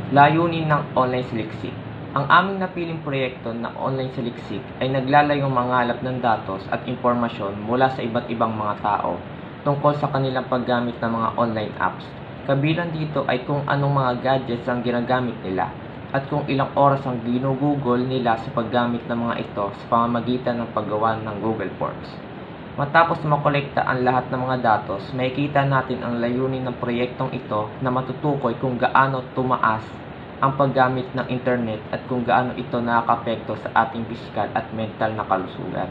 Layunin ng online saliksik. Ang aming napiling proyekto na online saliksik ay naglalayong mangalap ng datos at impormasyon mula sa iba't ibang mga tao tungkol sa kanilang paggamit ng mga online apps. Kabilang dito ay kung anong mga gadgets ang ginagamit nila at kung ilang oras ang ginugugol nila sa paggamit ng mga ito sa pamamagitan ng paggawa ng Google Forms. Matapos makolekta ang lahat ng mga datos, makikita natin ang layunin ng proyektong ito na matutukoy kung gaano tumaas ang paggamit ng internet at kung gaano ito nakakaapekto sa ating pisikal at mental na kalusugan.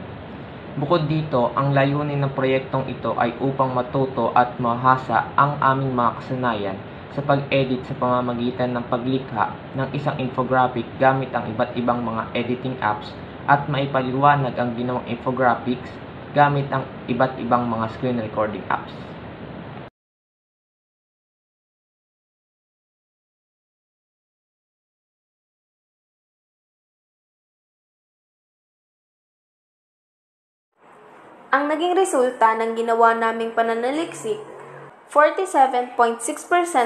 Bukod dito, ang layunin ng proyektong ito ay upang matuto at mahasa ang aming mga kasanayan sa pag-edit sa pamamagitan ng paglikha ng isang infographic gamit ang iba't ibang mga editing apps at maipaliwanag ang ginawang infographics gamit ang iba't ibang mga screen recording apps. Ang naging resulta ng ginawa naming pananaliksik, 47.6%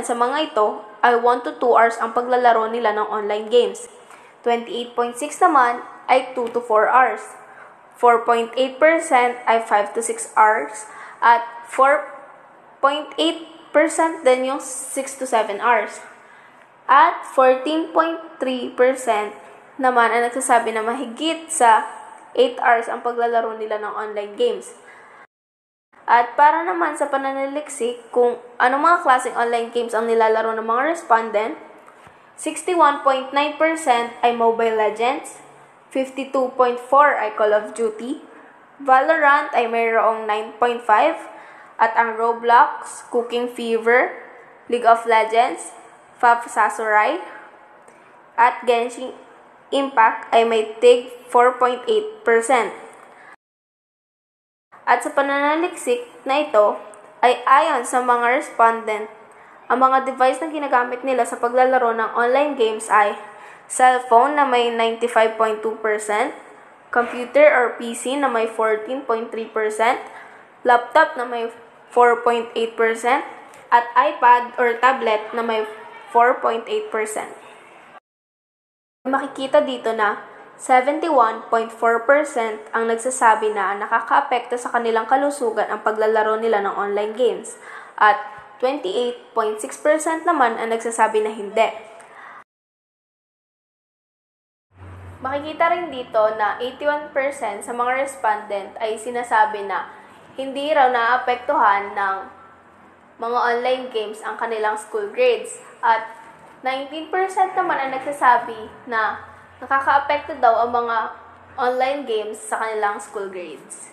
sa mga ito ay 1 to 2 hours ang paglalaro nila ng online games. 28.6% naman ay 2 to 4 hours. 4.8% ay 5 to 6 hours at 4.8% din yung 6 to 7 hours. At 14.3% naman ang nagsasabi na mahigit sa 8 hours ang paglalaro nila ng online games. At para naman sa pananaliksik kung anong mga klaseng online games ang nilalaro ng mga respondent, 61.9% ay Mobile Legends, 52.4% ay Call of Duty, Valorant ay mayroong 9.5%, at ang Roblox, Cooking Fever, League of Legends, Five Samurai, at Genshin Impact ay may tig 4.8%. At sa pananaliksik na ito ay ayon sa mga respondent, ang mga device na ginagamit nila sa paglalaro ng online games ay cellphone na may 95.2%, computer or PC na may 14.3%, laptop na may 4.8%, at iPad or tablet na may 4.8%. Makikita dito na 71.4% ang nagsasabi na nakakaapekto sa kanilang kalusugan ang paglalaro nila ng online games at 28.6% naman ang nagsasabi na hindi. Makikita rin dito na 81% sa mga respondent ay sinasabi na hindi raw naapektuhan ng mga online games ang kanilang school grades at 19% naman ang nagsasabi na nakakaapekto daw ang mga online games sa kanilang school grades.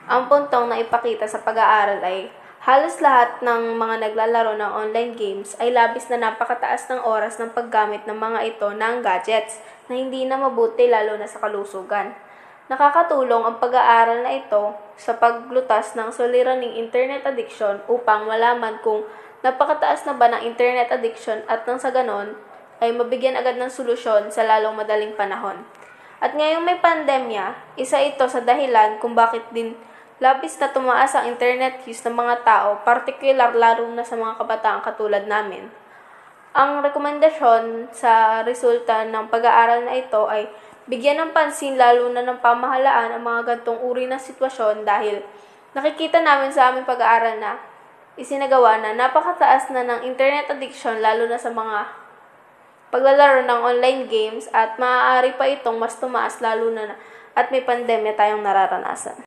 Ang puntong na ipakita sa pag-aaral ay halos lahat ng mga naglalaro ng online games ay labis na napakataas ng oras ng paggamit ng mga ito ng gadgets na hindi na mabuti lalo na sa kalusugan. Nakakatulong ang pag-aaral na ito sa paglutas ng suliraning internet addiction upang malaman kung napakataas na ba ng internet addiction at nang sa ganon ay mabigyan agad ng solusyon sa lalong madaling panahon. At ngayong may pandemya, isa ito sa dahilan kung bakit din labis na tumaas ang internet use ng mga tao, partikular lalo na sa mga kabataan katulad namin. Ang rekomendasyon sa resulta ng pag-aaral na ito ay bigyan ng pansin lalo na ng pamahalaan ang mga gantong uri ng sitwasyon dahil nakikita namin sa aming pag-aaral na isinagawa na napakataas na ng internet addiction lalo na sa mga paglalaro ng online games at maaari pa itong mas tumaas lalo na at may pandemya tayong nararanasan.